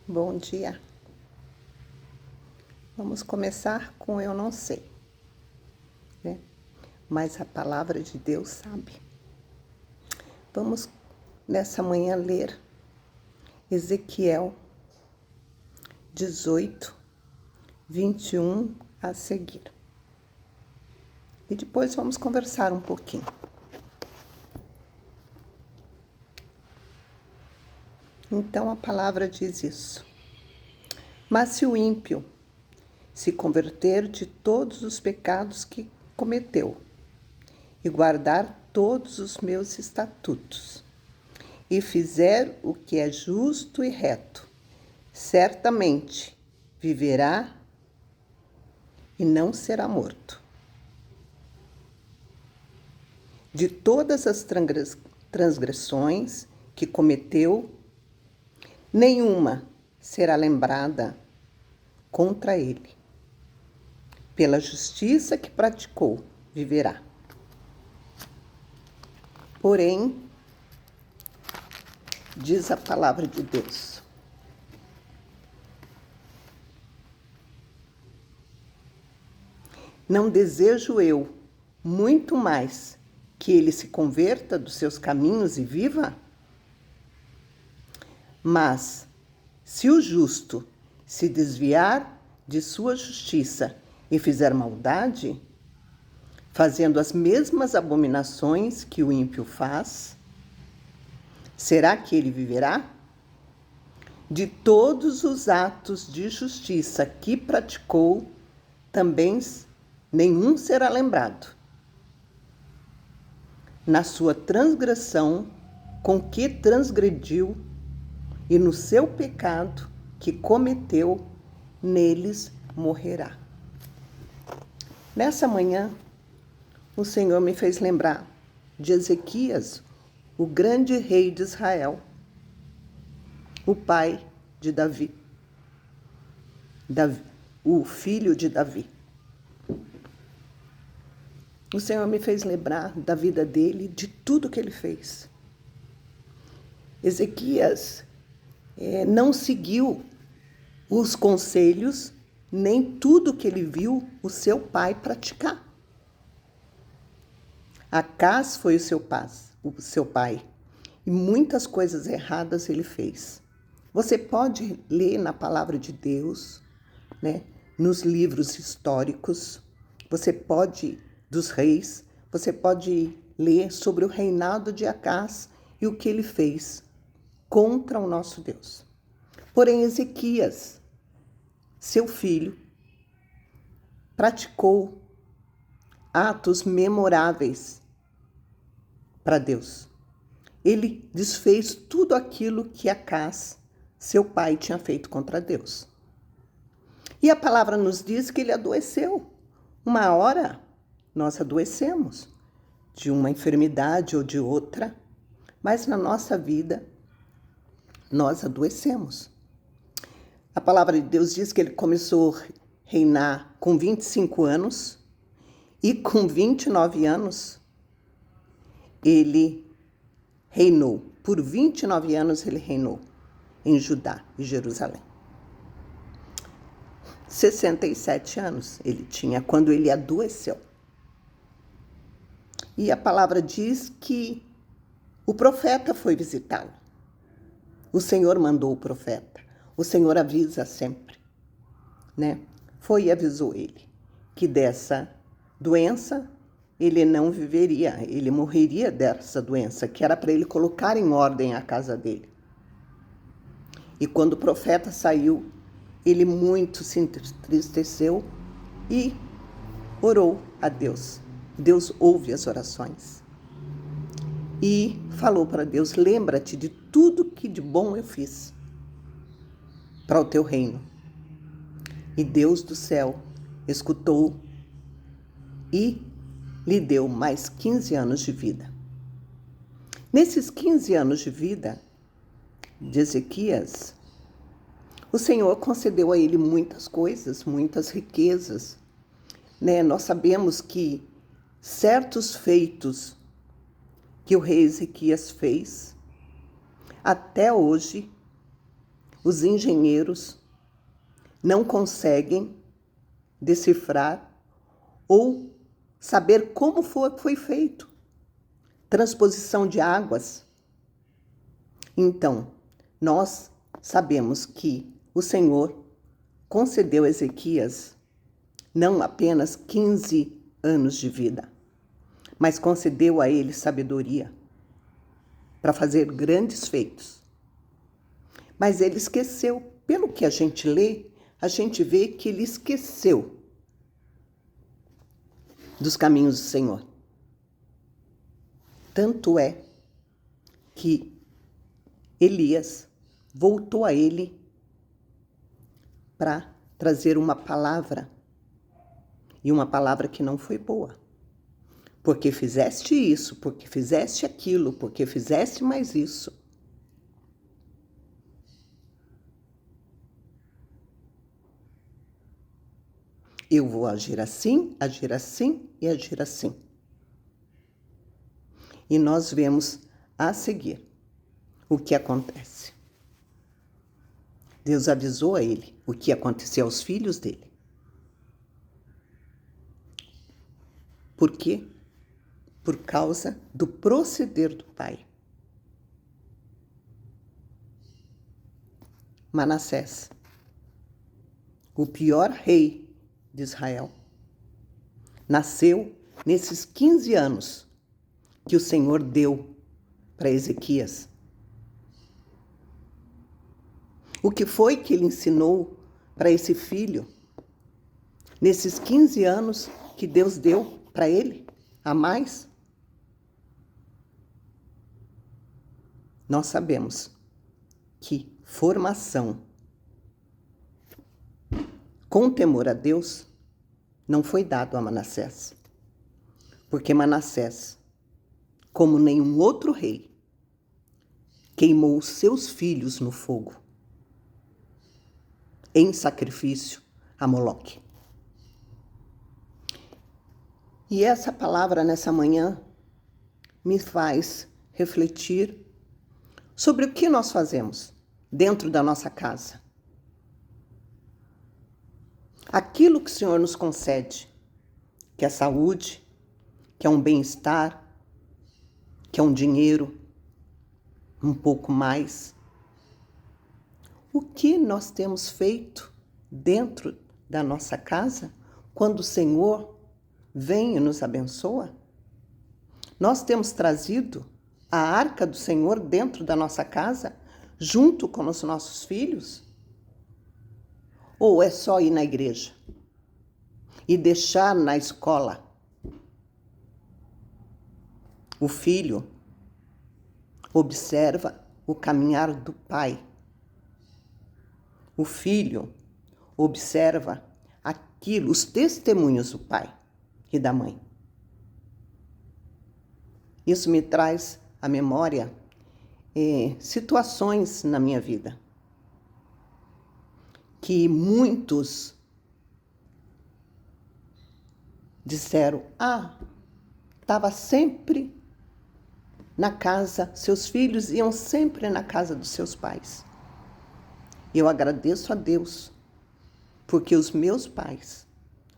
Bom dia. Vamos começar com eu não sei, né? Mas a palavra de Deus sabe. Vamos nessa manhã ler Ezequiel 18, 21 a seguir. E depois vamos conversar um pouquinho. Então a palavra diz isso. Mas se o ímpio se converter de todos os pecados que cometeu e guardar todos os meus estatutos e fizer o que é justo e reto, certamente viverá e não será morto. De todas as transgressões que cometeu, nenhuma será lembrada contra ele. Pela justiça que praticou, viverá. Porém, diz a palavra de Deus, não desejo eu muito mais que ele se converta dos seus caminhos e viva? Mas, se o justo se desviar de sua justiça e fizer maldade, fazendo as mesmas abominações que o ímpio faz, será que ele viverá? De todos os atos de justiça que praticou, também nenhum será lembrado. Na sua transgressão com que transgrediu e no seu pecado que cometeu, neles morrerá. Nessa manhã, o Senhor me fez lembrar de Ezequias, o grande rei de Israel, o pai de Davi, o filho de Davi. O Senhor me fez lembrar da vida dele, de tudo que ele fez. Ezequias não seguiu os conselhos, nem tudo que ele viu o seu pai praticar. Acás foi o seu pai, e muitas coisas erradas ele fez. Você pode ler na palavra de Deus, né, nos livros históricos, dos reis, você pode ler sobre o reinado de Acás e o que ele fez contra o nosso Deus. Porém, Ezequias, seu filho, praticou atos memoráveis para Deus. Ele desfez tudo aquilo que Acás, seu pai, tinha feito contra Deus. E a palavra nos diz que ele adoeceu. Uma hora nós adoecemos de uma enfermidade ou de outra, mas na nossa vida nós adoecemos. A palavra de Deus diz que ele começou a reinar com 25 anos e com 29 anos ele reinou. Por 29 anos ele reinou em Judá e Jerusalém. 67 anos ele tinha quando ele adoeceu. E a palavra diz que o profeta foi visitá-lo. O Senhor mandou o profeta. O Senhor avisa sempre, né? Foi e avisou ele que dessa doença ele não viveria, ele morreria dessa doença, que era para ele colocar em ordem a casa dele. E quando o profeta saiu, ele muito se entristeceu e orou a Deus. Deus ouve as orações. E falou para Deus, lembra-te de tudo que de bom eu fiz para o teu reino. E Deus do céu escutou e lhe deu mais 15 anos de vida. Nesses 15 anos de vida de Ezequias, o Senhor concedeu a ele muitas coisas, muitas riquezas, né? Nós sabemos que certos feitos que o rei Ezequias fez, até hoje, os engenheiros não conseguem decifrar ou saber como foi feito. Transposição de águas. Então, nós sabemos que o Senhor concedeu a Ezequias não apenas 15 anos de vida, mas concedeu a ele sabedoria para fazer grandes feitos. Mas ele esqueceu, pelo que a gente lê, a gente vê que ele esqueceu dos caminhos do Senhor. Tanto é que Elias voltou a ele para trazer uma palavra, e uma palavra que não foi boa. Porque fizeste isso, porque fizeste aquilo, porque fizeste mais isso. Eu vou agir assim e agir assim. E nós vemos a seguir o que acontece. Deus avisou a ele o que aconteceu aos filhos dele. Por quê? Por causa do proceder do pai. Manassés, o pior rei de Israel, nasceu nesses 15 anos que o Senhor deu para Ezequias. O que foi que ele ensinou para esse filho nesses 15 anos que Deus deu para ele, a mais? Nós sabemos que formação com temor a Deus não foi dado a Manassés, porque Manassés, como nenhum outro rei, queimou os seus filhos no fogo, em sacrifício a Moloque. E essa palavra nessa manhã me faz refletir sobre o que nós fazemos dentro da nossa casa. Aquilo que o Senhor nos concede, que é saúde, que é um bem-estar, que é um dinheiro, um pouco mais. O que nós temos feito dentro da nossa casa quando o Senhor vem e nos abençoa? Nós temos trazido a arca do Senhor dentro da nossa casa, junto com os nossos filhos? Ou é só ir na igreja e deixar na escola o filho observa o caminhar do pai? O filho observa aquilo, os testemunhos do pai e da mãe. Isso me traz à memória situações na minha vida que muitos disseram: estava sempre na casa, seus filhos iam sempre na casa dos seus pais. Eu agradeço a Deus, porque os meus pais,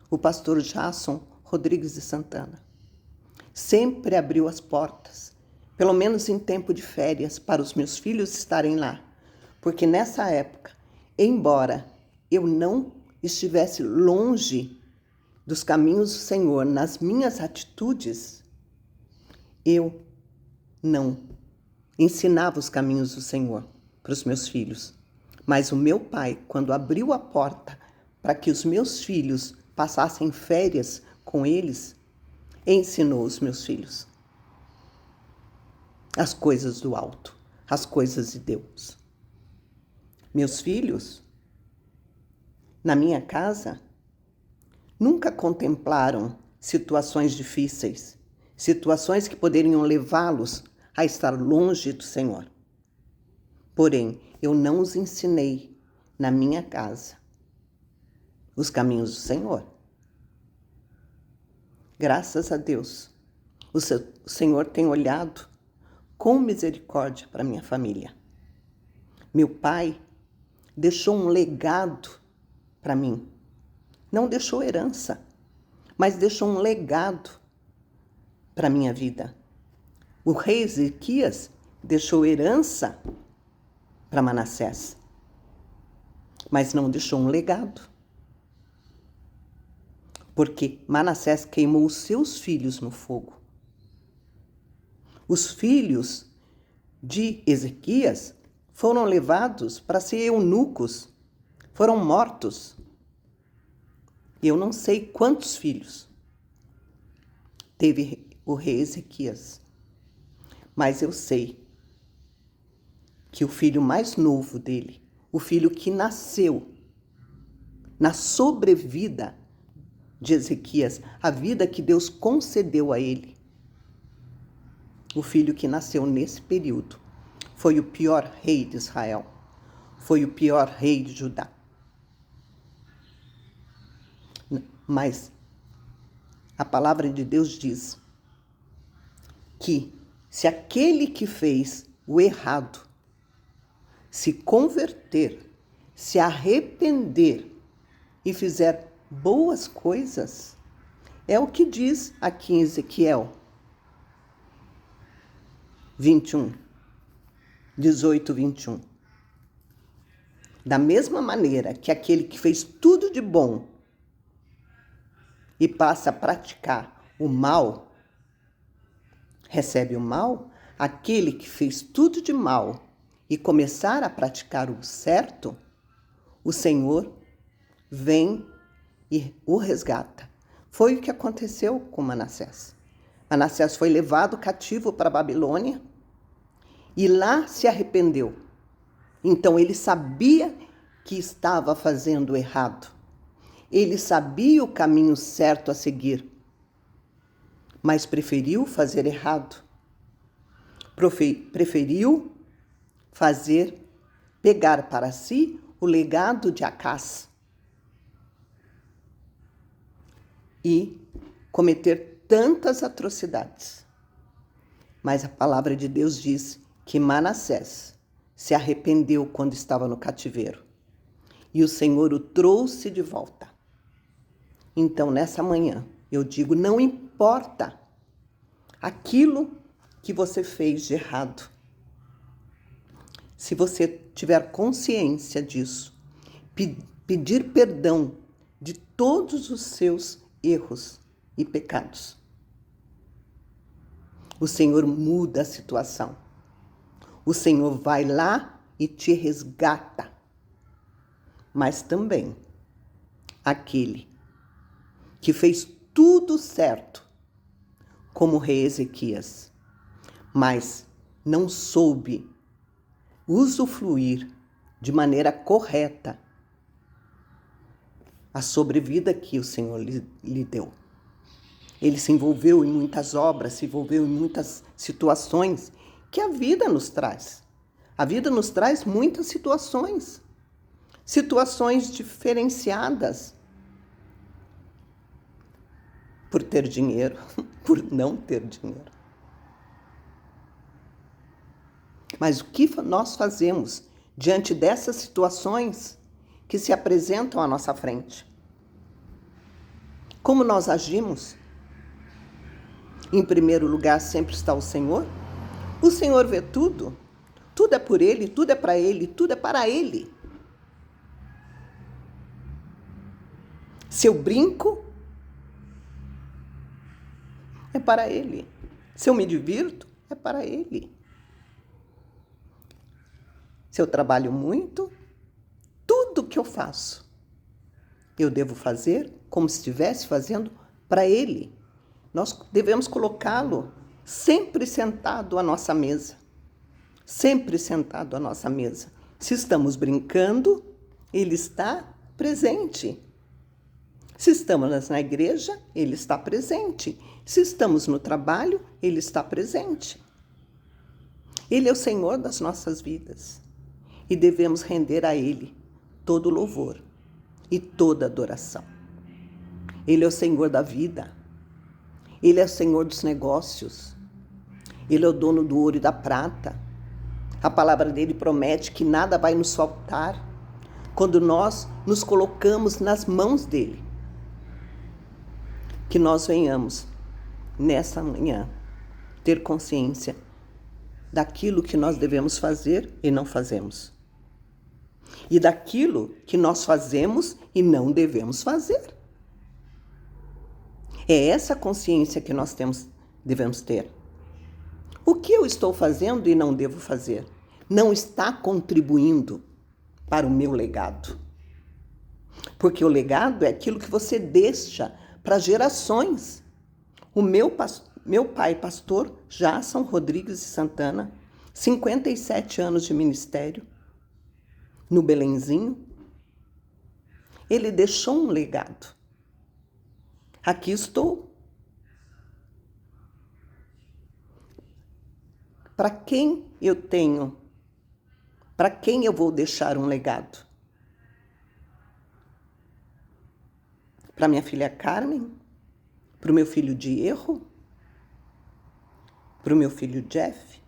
o pastor Jason Rodrigues de Santana, sempre abriu as portas, pelo menos em tempo de férias, para os meus filhos estarem lá. Porque nessa época, embora eu não estivesse longe dos caminhos do Senhor nas minhas atitudes, eu não ensinava os caminhos do Senhor para os meus filhos. Mas o meu pai, quando abriu a porta para que os meus filhos passassem férias com eles, ensinou os meus filhos as coisas do alto, as coisas de Deus. Meus filhos, na minha casa, nunca contemplaram situações difíceis, situações que poderiam levá-los a estar longe do Senhor. Porém, eu não os ensinei na minha casa os caminhos do Senhor. Graças a Deus, o Senhor tem olhado com misericórdia para minha família. Meu pai deixou um legado para mim. Não deixou herança, mas deixou um legado para a minha vida. O rei Ezequias deixou herança para Manassés, mas não deixou um legado. Porque Manassés queimou os seus filhos no fogo. Os filhos de Ezequias foram levados para ser eunucos, foram mortos. Eu não sei quantos filhos teve o rei Ezequias, mas eu sei que o filho mais novo dele, o filho que nasceu na sobrevida de Ezequias, a vida que Deus concedeu a ele, o filho que nasceu nesse período, foi o pior rei de Israel, foi o pior rei de Judá. Mas a palavra de Deus diz que se aquele que fez o errado se converter, se arrepender e fizer boas coisas, é o que diz aqui em Ezequiel 21, 18, 21. Da mesma maneira que aquele que fez tudo de bom e passa a praticar o mal, recebe o mal, aquele que fez tudo de mal e começar a praticar o certo, o Senhor vem e o resgata. Foi o que aconteceu com Manassés. Manassés foi levado cativo para a Babilônia e lá se arrependeu. Então ele sabia que estava fazendo errado. Ele sabia o caminho certo a seguir, mas preferiu fazer errado. Preferiu pegar para si o legado de Acás e cometer tantas atrocidades. Mas a palavra de Deus diz que Manassés se arrependeu quando estava no cativeiro e o Senhor o trouxe de volta. Então, nessa manhã, eu digo, não importa aquilo que você fez de errado. Se você tiver consciência disso, pedir perdão de todos os seus erros e pecados, o Senhor muda a situação. O Senhor vai lá e te resgata. Mas também aquele que fez tudo certo, como o rei Ezequias, mas não soube usufruir de maneira correta a sobrevida que o Senhor lhe deu. Ele se envolveu em muitas obras, se envolveu em muitas situações que a vida nos traz. A vida nos traz muitas situações diferenciadas por ter dinheiro, por não ter dinheiro. Mas o que nós fazemos diante dessas situações que se apresentam à nossa frente? Como nós agimos? Em primeiro lugar, sempre está o Senhor. O Senhor vê tudo. Tudo é por Ele, tudo é para Ele, tudo é para Ele. Se eu brinco, é para Ele. Se eu me divirto, é para Ele. Se eu trabalho muito, tudo que eu faço, eu devo fazer como se estivesse fazendo para Ele. Nós devemos colocá-lo sempre sentado à nossa mesa. Sempre sentado à nossa mesa. Se estamos brincando, Ele está presente. Se estamos na igreja, Ele está presente. Se estamos no trabalho, Ele está presente. Ele é o Senhor das nossas vidas. E devemos render a Ele todo louvor e toda adoração. Ele é o Senhor da vida. Ele é o Senhor dos negócios. Ele é o dono do ouro e da prata. A palavra dele promete que nada vai nos faltar. quando nós nos colocamos nas mãos dele. Que nós venhamos, nessa manhã, ter consciência daquilo que nós devemos fazer e não fazemos. E daquilo que nós fazemos e não devemos fazer. É essa consciência que nós devemos ter. O que eu estou fazendo e não devo fazer? Não está contribuindo para o meu legado. Porque o legado é aquilo que você deixa para gerações. O meu pai, pastor Jason Rodrigues de Santana, 57 anos de ministério, no Belenzinho, ele deixou um legado. Aqui estou. Para quem eu vou deixar um legado? Para minha filha Carmen? Para o meu filho Diego? Para o meu filho Jeff?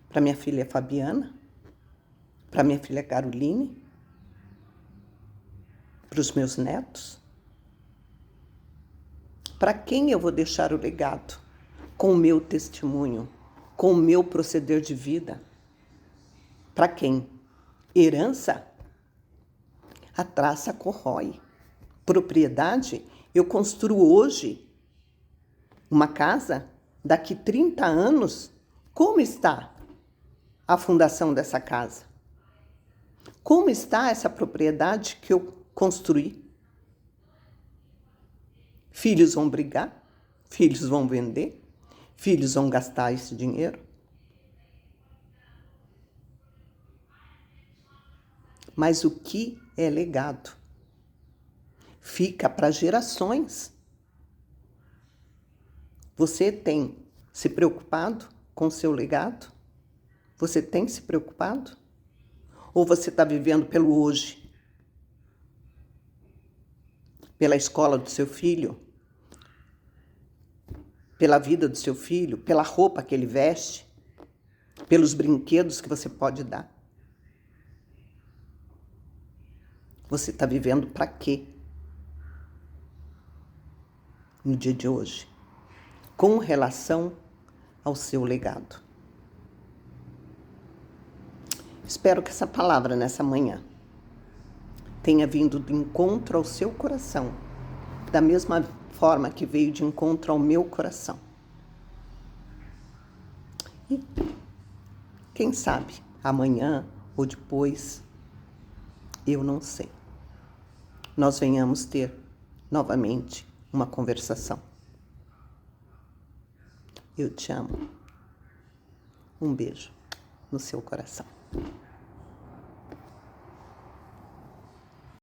Para minha filha Fabiana? Para minha filha Caroline? Para os meus netos? Para quem eu vou deixar o legado? Com o meu testemunho, com o meu proceder de vida. Para quem? Herança? A traça corrói. Propriedade? Eu construo hoje uma casa, daqui 30 anos, como está a fundação dessa casa? Como está essa propriedade que eu construí? Filhos vão brigar, filhos vão vender, filhos vão gastar esse dinheiro. Mas o que é legado? Fica para gerações. Você tem se preocupado com o seu legado? Você tem se preocupado? Ou você está vivendo pelo hoje? Pela escola do seu filho? Pela vida do seu filho? Pela roupa que ele veste? Pelos brinquedos que você pode dar? Você está vivendo para quê? No dia de hoje, com relação ao seu legado. Espero que essa palavra nessa manhã tenha vindo de encontro ao seu coração, da mesma forma que veio de encontro ao meu coração. E quem sabe, amanhã ou depois, eu não sei, nós venhamos ter novamente uma conversação. Eu te amo. Um beijo no seu coração.